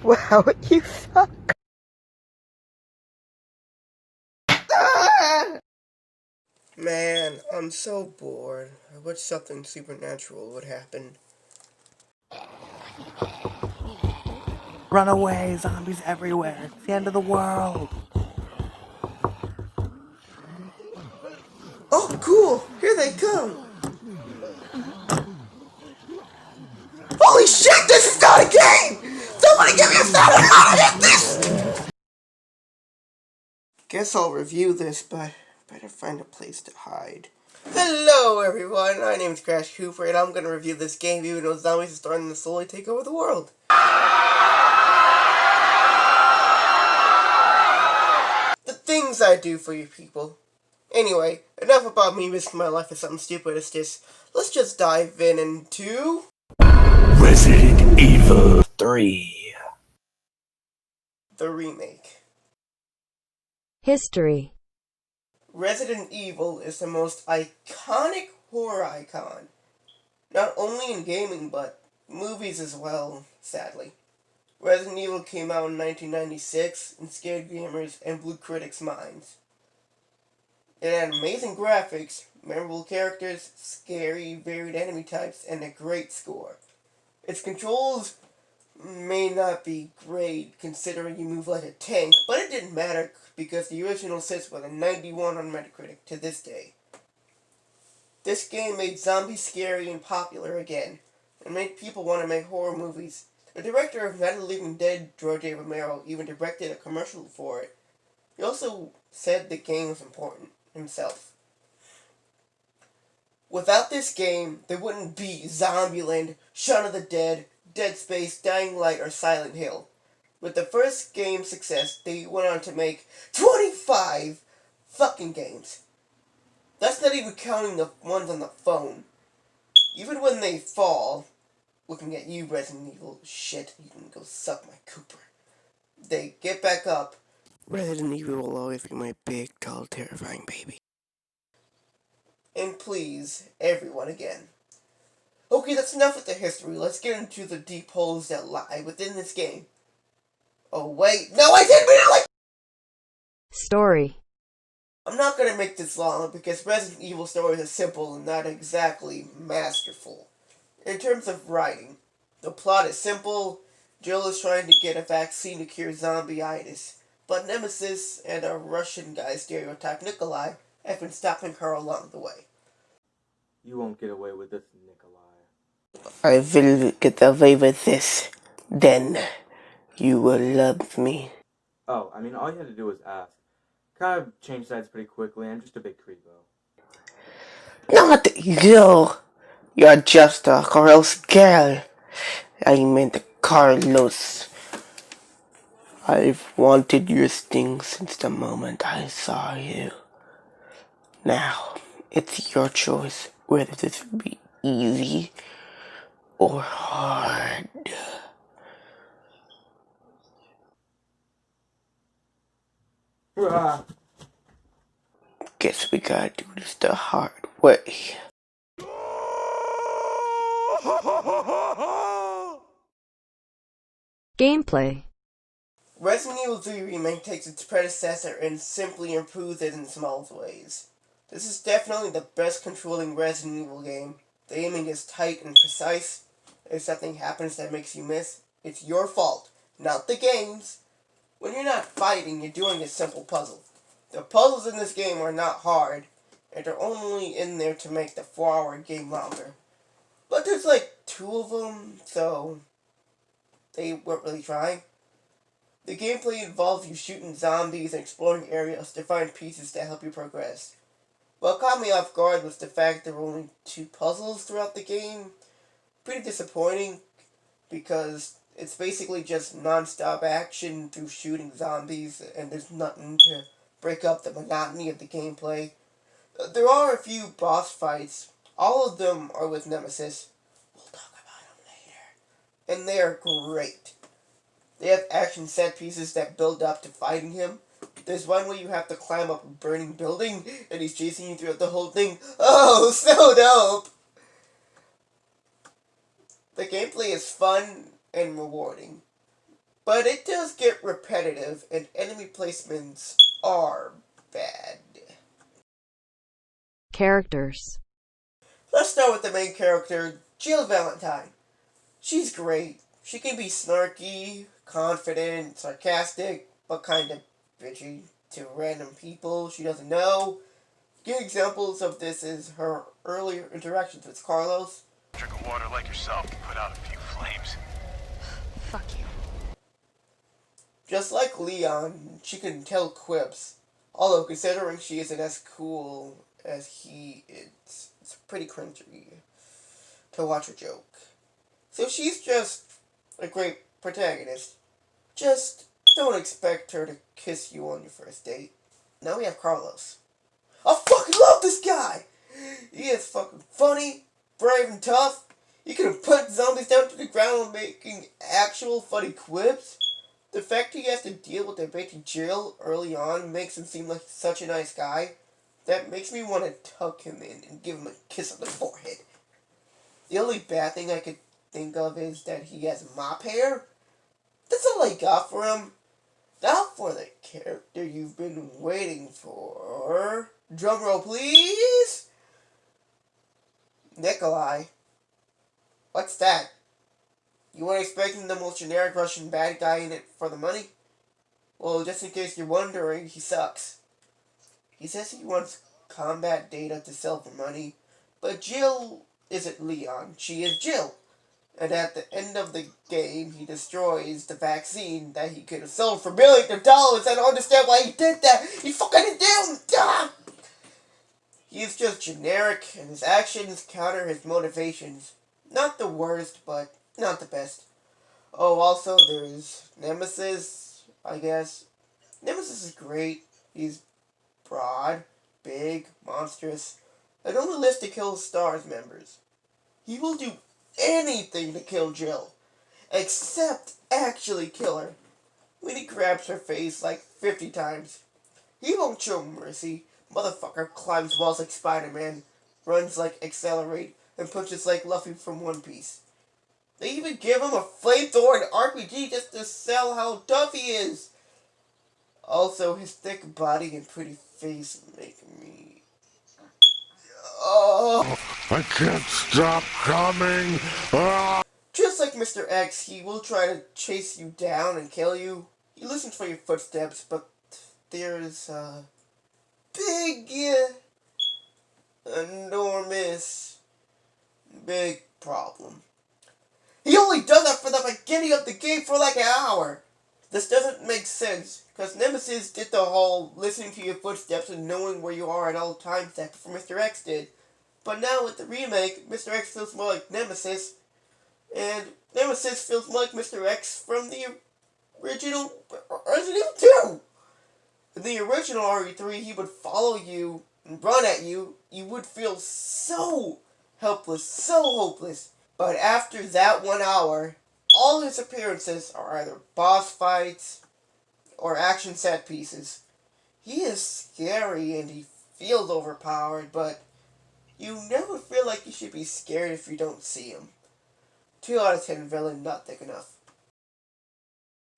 Wow, you suck. Man, I'm so bored. I wish something supernatural would happen. Run away, zombies everywhere. It's the end of the world. Oh, cool! Here they come! Holy shit, this is not a game! Somebody give me a sound on how to hit this! Guess I'll review this, but better find a place to hide. Hello everyone, my name is Crash Cooper, and I'm gonna review this game even though zombies are starting to slowly take over the world. The things I do for you people. Anyway, enough about me risking my life for something stupid as this. Let's just dive in into Resident Evil 3. the remake. History. Resident Evil is the most iconic horror icon. Not only in gaming, but movies as well, sadly. Resident Evil came out in 1996 and scared gamers and blew critics' minds. It had amazing graphics, memorable characters, scary, varied enemy types, and a great score. Its controls may not be great considering you move like a tank, but it didn't matter because the original sits with a 91 on Metacritic to this day. This game made zombies scary and popular again, and made people want to make horror movies. The director of Night of the Living Dead, George A. Romero, even directed a commercial for it. He also said the game was important himself. Without this game, there wouldn't be Zombieland, Shaun of the Dead, Dead Space, Dying Light, or Silent Hill. With the first game's success, they went on to make 25 fucking games. That's not even counting the ones on the phone. Even when they fall, looking at you, Resident Evil, shit, you can go suck my Cooper. They get back up. Resident Evil will always be my big, tall, terrifying baby. And please, everyone again. Okay, that's enough with the history. Let's get into the deep holes that lie within this game. Oh, wait. No, I didn't mean it like... Story. I'm not gonna make this long because Resident Evil stories are simple and not exactly masterful. In terms of writing, the plot is simple. Jill is trying to get a vaccine to cure zombie-itis, but Nemesis and a Russian guy stereotype Nikolai have been stopping her along the way. You won't get away with this, Nikolai. I will get away with this. Then you will love me. Oh, I mean, all you had to do was ask. Kind of changed sides pretty quickly. I'm just a big creepo. Not you! You're just a girl's girl. I meant Carlos. I've wanted your sting since the moment I saw you. Now, it's your choice whether this will be easy or hard. Guess we gotta do this the hard way. Gameplay. Resident Evil 3 Remake takes its predecessor and simply improves it in small ways. This is definitely the best controlling Resident Evil game. The aiming is tight and precise. If something happens that makes you miss, it's your fault, not the game's. When you're not fighting, you're doing a simple puzzle. The puzzles in this game are not hard, and they're only in there to make the 4-hour game longer. But there's like 2 of them, so they weren't really trying. The gameplay involves you shooting zombies and exploring areas to find pieces that help you progress. What caught me off guard was the fact there were only 2 puzzles throughout the game. Pretty disappointing, because it's basically just non-stop action through shooting zombies, and there's nothing to break up the monotony of the gameplay. There are a few boss fights. All of them are with Nemesis. We'll talk about them later. And they are great. They have action set pieces that build up to fighting him. There's one where you have to climb up a burning building, and he's chasing you throughout the whole thing. Oh, so dope! The gameplay is fun and rewarding. But it does get repetitive, and enemy placements are bad. Characters. Let's start with the main character, Jill Valentine. She's great. She can be snarky, confident, sarcastic, but kind of bitchy to random people she doesn't know. Good examples of this is her earlier interactions with Carlos. Drink of water like yourself to put out a few flames. Fuck you. Just like Leon, she can tell quips. Although considering she isn't as cool as he is, it's pretty cringy to watch her joke. So she's just a great protagonist. Just don't expect her to kiss you on your first date. Now we have Carlos. I fucking love this guy! He is fucking funny, brave and tough. He can put zombies down to the ground while making actual funny quips. The fact he has to deal with debating Jill early on makes him seem like such a nice guy. That makes me want to tuck him in and give him a kiss on the forehead. The only bad thing I could think of is that he has mop hair. That's all I got for him. Now for the character you've been waiting for. Drumroll please! Nikolai. What's that? You weren't expecting the most generic Russian bad guy in it for the money? Well, just in case you're wondering, he sucks. He says he wants combat data to sell for money, but Jill isn't Leon, she is Jill. And at the end of the game, he destroys the vaccine that he could have sold for millions of dollars. I don't understand why he did that. He fucking did. Ah! He is just generic, and his actions counter his motivations. Not the worst, but not the best. Oh, also, there's Nemesis, I guess. Nemesis is great. He's broad, big, monstrous, and on the list to kill STARS members. He will do anything to kill Jill, except actually kill her. When he grabs her face like 50 times, he won't show mercy. Motherfucker climbs walls like Spider-Man, runs like Accelerate, and punches like Luffy from One Piece. They even give him a flamethrower in RPG just to sell how tough he is. Also, his thick body and pretty face make me... Oh. I can't stop coming. Just like Mr. X, he will try to chase you down and kill you. He listens for your footsteps, but there's a big, enormous, big problem. He only does that for the beginning of the game for like an hour. This doesn't make sense, because Nemesis did the whole listening to your footsteps and knowing where you are at all times that Mr. X did. But now with the remake, Mr. X feels more like Nemesis, and Nemesis feels more like Mr. X from the original Resident Evil 2. In the original RE3, he would follow you and run at you. You would feel so helpless, so hopeless. But after that 1 hour, all his appearances are either boss fights or action set pieces. He is scary and he feels overpowered, but you never feel like you should be scared if you don't see him. 2 out of 10 villain, not thick enough.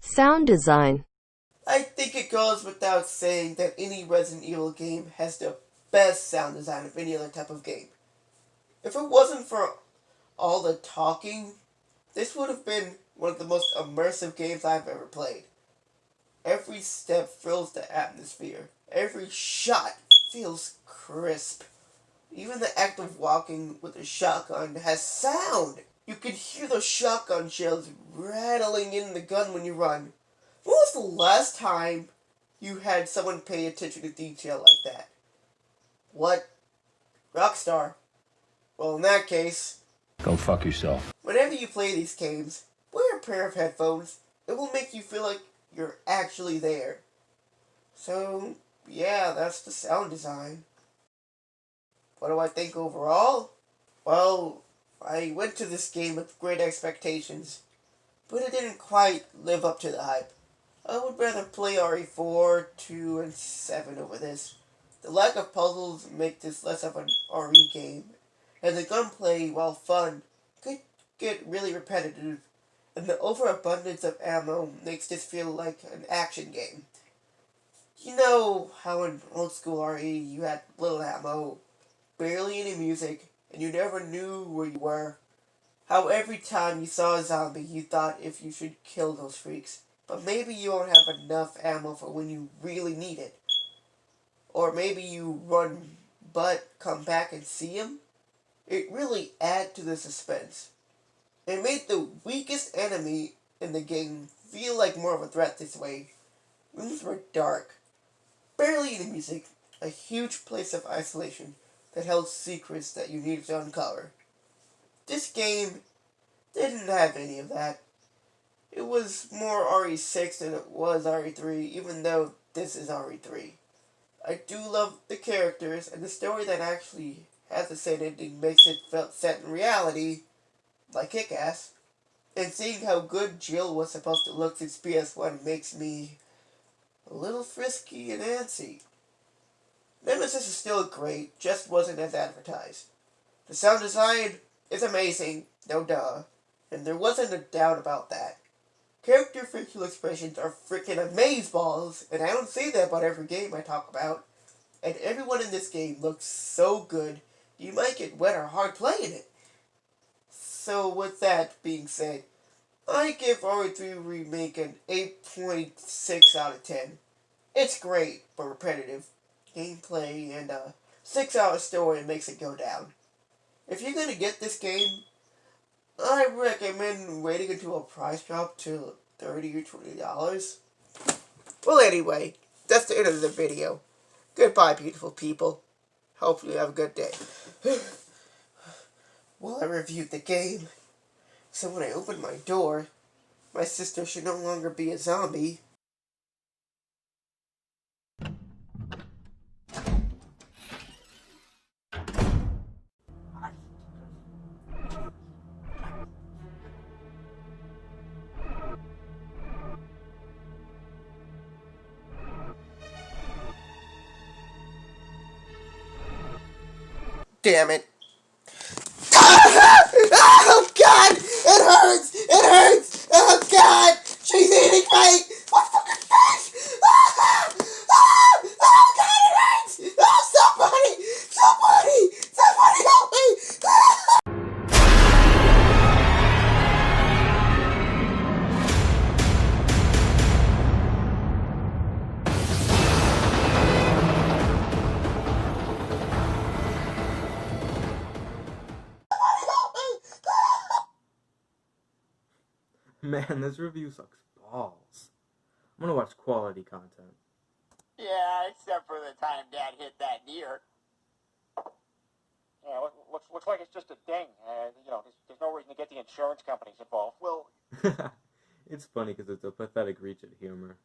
Sound design. I think it goes without saying that any Resident Evil game has the best sound design of any other type of game. If it wasn't for all the talking, this would have been one of the most immersive games I've ever played. Every step fills the atmosphere. Every shot feels crisp. Even the act of walking with a shotgun has sound. You can hear the shotgun shells rattling in the gun when you run. When was the last time you had someone pay attention to detail like that? What? Rockstar. Well, in that case, Go fuck yourself. whenever you play these games, wear a pair of headphones. It will make you feel like you're actually there. So, yeah, that's the sound design. What do I think overall? Well, I went to this game with great expectations, but it didn't quite live up to the hype. I would rather play RE4, 2, and 7 over this. The lack of puzzles make this less of an RE game, and the gunplay, while fun, could get really repetitive and the overabundance of ammo makes this feel like an action game. You know how in old school RE you had little ammo, barely any music, and you never knew where you were? How every time you saw a zombie you thought if you should kill those freaks, but maybe you don't have enough ammo for when you really need it. Or maybe you run but come back and see him? It really added to the suspense. It made the weakest enemy in the game feel like more of a threat this way. Rooms were dark, barely any music, a huge place of isolation that held secrets that you needed to uncover. This game didn't have any of that. It was more RE6 than it was RE3, even though this is RE3. I do love the characters, and the story that actually has a sad ending makes it felt set in reality, like Kick-Ass. And seeing how good Jill was supposed to look since PS1 makes me a little frisky and antsy. Nemesis is still great, just wasn't as advertised. The sound design is amazing, no duh, and there wasn't a doubt about that. Character facial expressions are freaking amazeballs, and I don't say that about every game I talk about. And everyone in this game looks so good, you might get wet or hard playing it. So with that being said, I give RE3 Remake an 8.6 out of 10. It's great, but repetitive. Gameplay and a 6-hour story makes it go down. If you're gonna get this game, I recommend waiting until a price drop to $30 or $20. Well, anyway, that's the end of the video. Goodbye, beautiful people. Hopefully you have a good day. Well, I reviewed the game, so when I open my door, my sister should no longer be a zombie. Damn it. Oh god! It hurts! It hurts! Oh god! She's eating me! What fucking fish? Oh god, it hurts! Oh, somebody! Somebody! Somebody help me! Man, this review sucks balls. I'm gonna watch quality content. Yeah, except for the time Dad hit that deer. Yeah, looks like it's just a ding. There's no reason to get the insurance companies involved. Well, It's funny because it's a pathetic reach at humor.